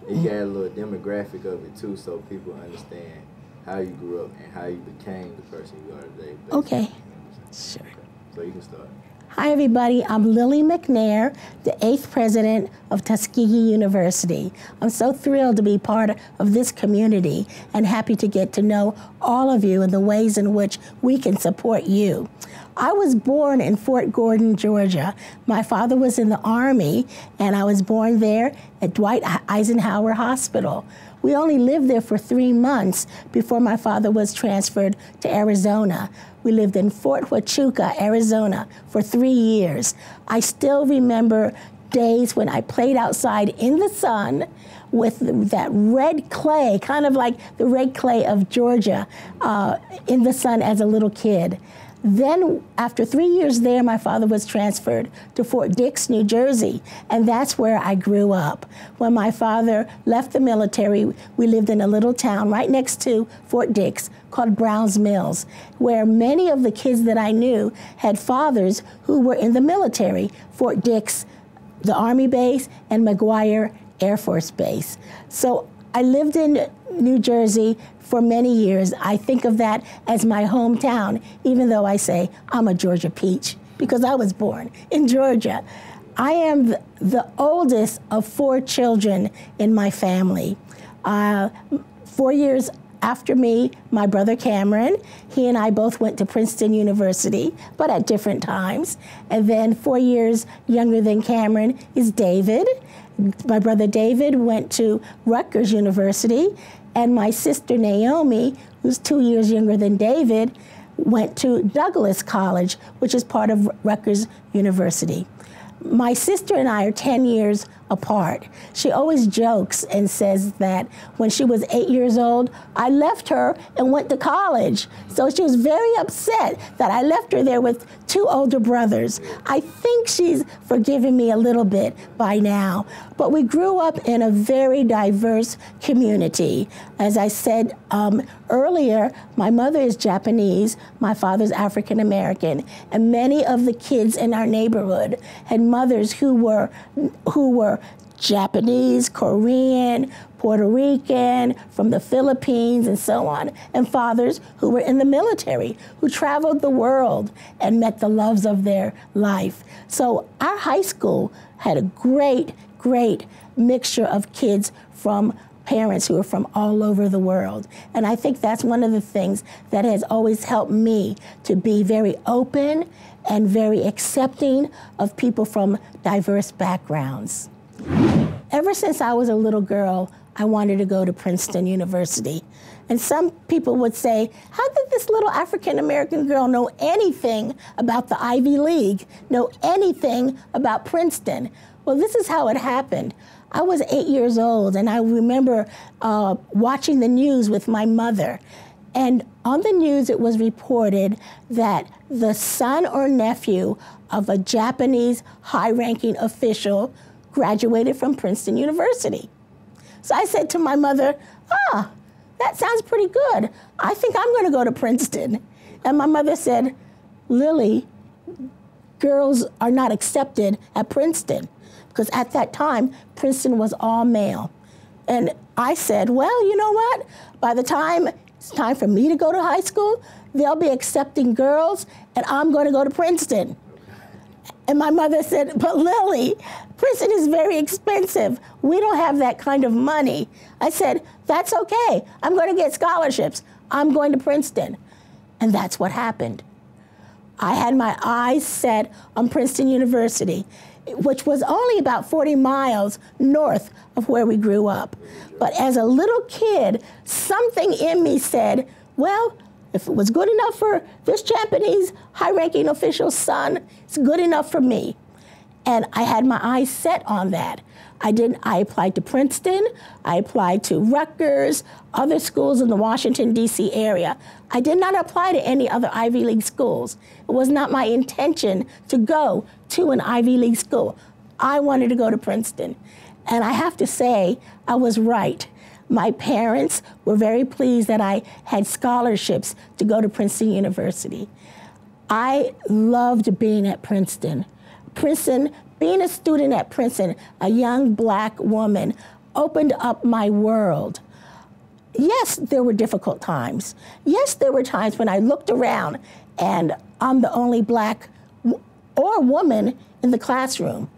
And you can add a little demographic of it too, so people understand how you grew up and how you became the person you are today. Basically. Okay, sure. Okay. So you can start. Hi everybody, I'm Lily McNair, the 8th president of Tuskegee University. I'm so thrilled to be part of this community and happy to get to know all of you and the ways in which we can support you. I was born in Fort Gordon, Georgia. My father was in the Army, and I was born there at Dwight Eisenhower Hospital. We only lived there for 3 months before my father was transferred to Arizona. We lived in Fort Huachuca, Arizona for 3 years. I still remember days when I played outside in the sun with that red clay, kind of like the red clay of Georgia, in the sun as a little kid. Then, after 3 years there, my father was transferred to Fort Dix, New Jersey, and that's where I grew up. When my father left the military, we lived in a little town right next to Fort Dix called Browns Mills, where many of the kids that I knew had fathers who were in the military, Fort Dix, the Army base, and McNair Air Force Base. So I lived in New Jersey for many years. I think of that as my hometown, even though I say I'm a Georgia peach, because I was born in Georgia. I am the oldest of 4 children in my family. 4 years after me, my brother Cameron, he and I both went to Princeton University, but at different times. And then 4 years younger than Cameron is David. My brother David went to Rutgers University, and my sister Naomi, who's 2 years younger than David, went to Douglas College, which is part of Rutgers University. My sister and I are 10 years apart. She always jokes and says that when she was 8 years old, I left her and went to college. So she was very upset that I left her there with 2 older brothers. I think she's forgiven me a little bit by now. But we grew up in a very diverse community. As I said earlier, my mother is Japanese, my father's African American, and many of the kids in our neighborhood had mothers who were Japanese, Korean, Puerto Rican, from the Philippines, and so on, and fathers who were in the military, who traveled the world and met the loves of their life. So our high school had a great mixture of kids from parents who are from all over the world. And I think that's one of the things that has always helped me to be very open and very accepting of people from diverse backgrounds. Ever since I was a little girl, I wanted to go to Princeton University. And some people would say, how did this little African-American girl know anything about the Ivy League, know anything about Princeton? Well, this is how it happened. I was 8 years old, and I remember watching the news with my mother. And on the news, it was reported that the son or nephew of a Japanese high-ranking official graduated from Princeton University. So I said to my mother, that sounds pretty good. I think I'm going to go to Princeton. And my mother said, Lily, girls are not accepted at Princeton, because at that time, Princeton was all male. And I said, well, you know what? By the time it's time for me to go to high school, they'll be accepting girls, and I'm going to go to Princeton. And my mother said, but Lily, Princeton is very expensive. We don't have that kind of money. I said, that's okay. I'm going to get scholarships. I'm going to Princeton. And that's what happened. I had my eyes set on Princeton University, which was only about 40 miles north of where we grew up. But as a little kid, something in me said, well, if it was good enough for this Japanese high-ranking official's son, it's good enough for me. And I had my eyes set on that. I applied to Princeton, I applied to Rutgers, other schools in the Washington, D.C. area. I did not apply to any other Ivy League schools. It was not my intention to go to an Ivy League school. I wanted to go to Princeton. And I have to say, I was right. My parents were very pleased that I had scholarships to go to Princeton University. I loved being at Princeton. Being a student at Princeton, a young black woman, opened up my world. Yes, there were difficult times. Yes, there were times when I looked around and I'm the only black or woman in the classroom.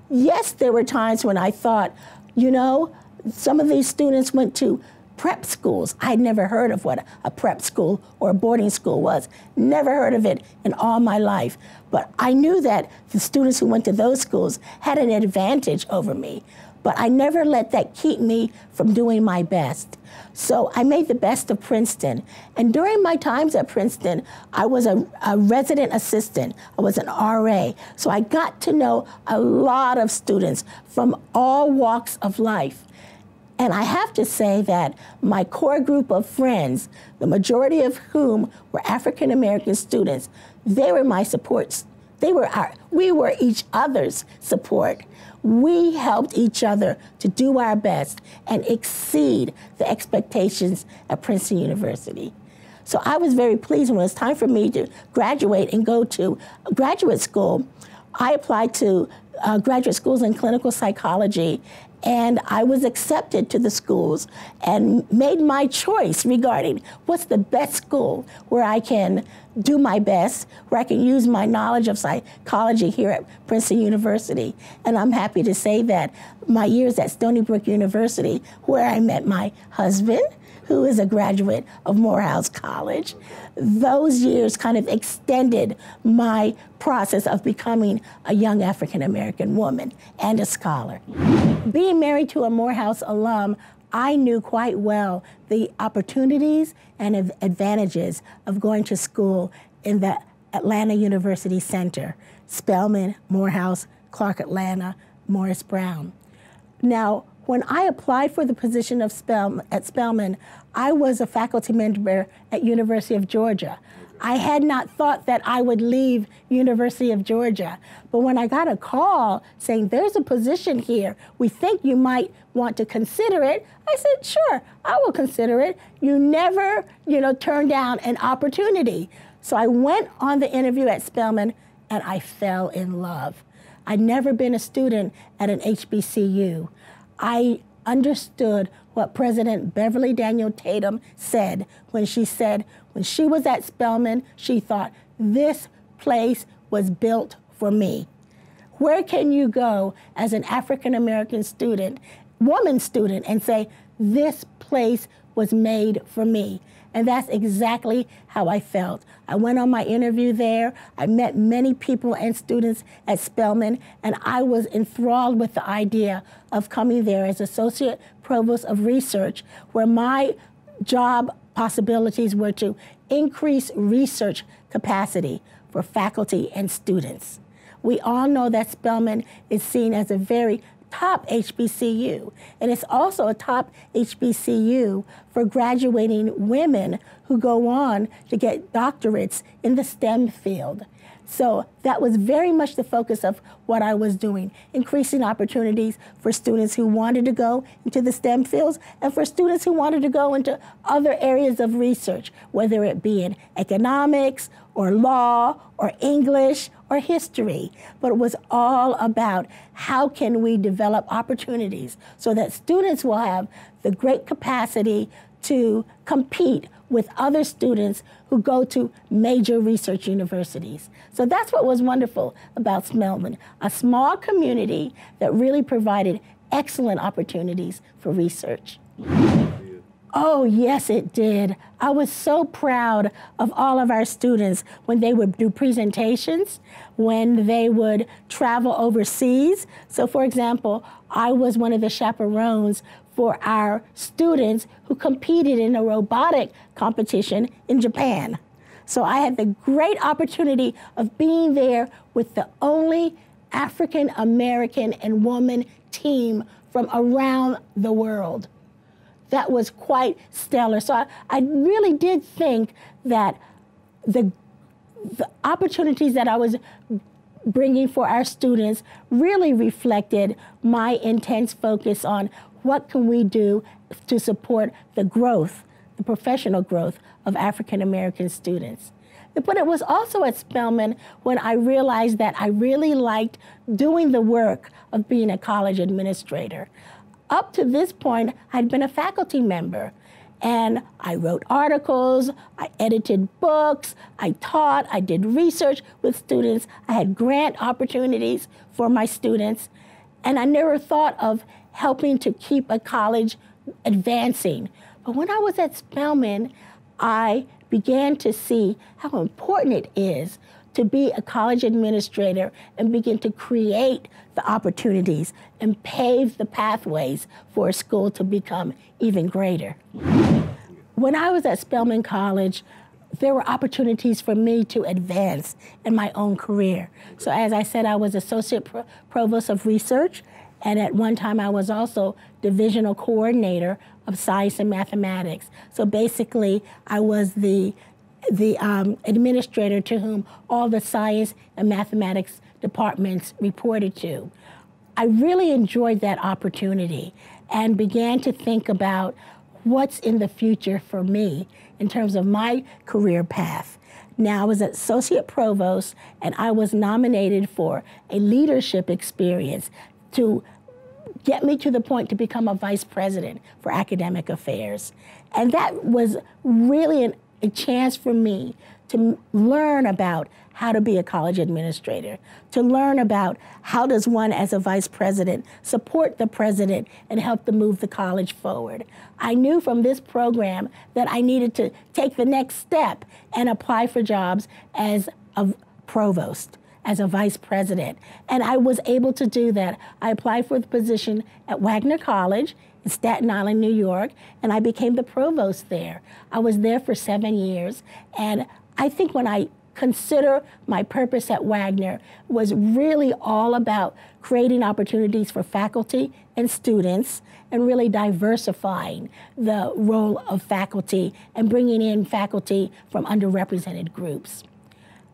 Yes, there were times when I thought, you know, some of these students went to prep schools. I'd never heard of what a prep school or a boarding school was. Never heard of it in all my life. But I knew that the students who went to those schools had an advantage over me. But I never let that keep me from doing my best. So I made the best of Princeton. And during my times at Princeton, I was a resident assistant. I was an RA. So I got to know a lot of students from all walks of life. And I have to say that my core group of friends, the majority of whom were African American students, they were my supports. We were each other's support. We helped each other to do our best and exceed the expectations at Princeton University. So I was very pleased when it was time for me to graduate and go to graduate school. I applied to graduate schools in clinical psychology, and I was accepted to the schools and made my choice regarding what's the best school where I can do my best, where I can use my knowledge of psychology here at Princeton University. And I'm happy to say that my years at Stony Brook University, where I met my husband, who is a graduate of Morehouse College, those years kind of extended my process of becoming a young African-American woman and a scholar. Being married to a Morehouse alum, I knew quite well the opportunities and advantages of going to school in the Atlanta University Center, Spelman, Morehouse, Clark Atlanta, Morris Brown. Now, when I applied for the position of at Spelman, I was a faculty member at University of Georgia. I had not thought that I would leave University of Georgia. But when I got a call saying, there's a position here, we think you might want to consider it, I said, sure, I will consider it. You never, turn down an opportunity. So I went on the interview at Spelman and I fell in love. I'd never been a student at an HBCU. I understood what President Beverly Daniel Tatum said when she was at Spelman, she thought, this place was built for me. Where can you go as an African-American student, woman student, and say, this place was made for me? And that's exactly how I felt. I went on my interview there. I met many people and students at Spelman, and I was enthralled with the idea of coming there as Associate Provost of Research, where my job possibilities were to increase research capacity for faculty and students. We all know that Spelman is seen as a very top HBCU, and it's also a top HBCU for graduating women who go on to get doctorates in the STEM field. So that was very much the focus of what I was doing, increasing opportunities for students who wanted to go into the STEM fields and for students who wanted to go into other areas of research, whether it be in economics or law or English or history. But it was all about how can we develop opportunities so that students will have the great capacity to compete with other students who go to major research universities. So that's what was wonderful about Spelman, a small community that really provided excellent opportunities for research. Oh, yes, it did. I was so proud of all of our students when they would do presentations, when they would travel overseas. So, for example, I was one of the chaperones for our students who competed in a robotic competition in Japan. So I had the great opportunity of being there with the only African American and woman team from around the world. That was quite stellar. So I really did think that the opportunities that I was bringing for our students really reflected my intense focus on what can we do to support the growth, the professional growth of African American students. But it was also at Spelman when I realized that I really liked doing the work of being a college administrator. up to this point, I'd been a faculty member. And I wrote articles, I edited books, I taught, I did research with students, I had grant opportunities for my students, and I never thought of helping to keep a college advancing. But when I was at Spelman, I began to see how important it is to be a college administrator and begin to create the opportunities and pave the pathways for a school to become even greater. When I was at Spelman College, there were opportunities for me to advance in my own career. So as I said, I was Associate Provost of Research, and at one time I was also Divisional Coordinator of Science and Mathematics. So basically, I was the administrator to whom all the science and mathematics departments reported to. I really enjoyed that opportunity and began to think about what's in the future for me in terms of my career path. Now, I was Associate Provost, and I was nominated for a leadership experience to get me to the point to become a Vice President for Academic Affairs. And that was really a chance for me to learn about how to be a college administrator, to learn about how does one as a vice president support the president and help to move the college forward. I knew from this program that I needed to take the next step and apply for jobs as a provost, as a vice president. And I was able to do that. I applied for the position at Wagner College in Staten Island, New York, and I became the provost there. I was there for 7 years, and I think when I consider my purpose at Wagner was really all about creating opportunities for faculty and students and really diversifying the role of faculty and bringing in faculty from underrepresented groups.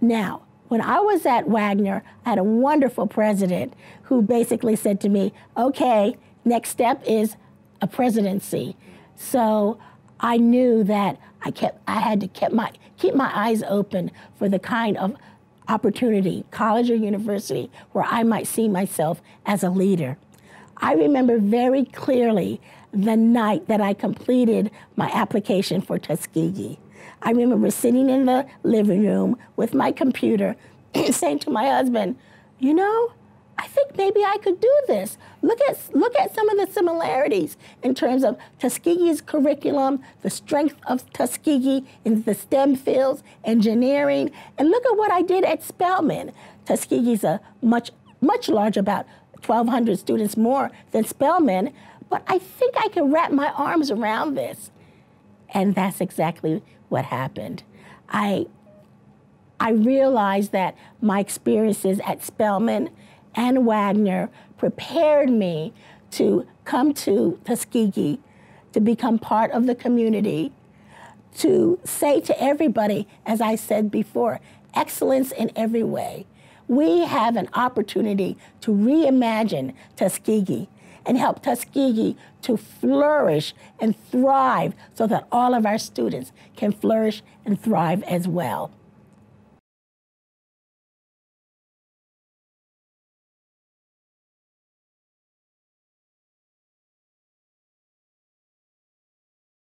Now, when I was at Wagner, I had a wonderful president who basically said to me, okay, next step is a presidency. So I knew that I had to keep my eyes open for the kind of opportunity, college or university, where I might see myself as a leader. I remember very clearly the night that I completed my application for Tuskegee. I remember sitting in the living room with my computer saying to my husband, you know, I think maybe I could do this. Look at some of the similarities in terms of Tuskegee's curriculum, the strength of Tuskegee in the STEM fields, engineering, and look at what I did at Spelman. Tuskegee's a much larger, about 1,200 students more than Spelman, but I think I can wrap my arms around this. And that's exactly what happened. I realized that my experiences at Spelman and Wagner prepared me to come to Tuskegee, to become part of the community, to say to everybody, as I said before, excellence in every way. We have an opportunity to reimagine Tuskegee and help Tuskegee to flourish and thrive so that all of our students can flourish and thrive as well.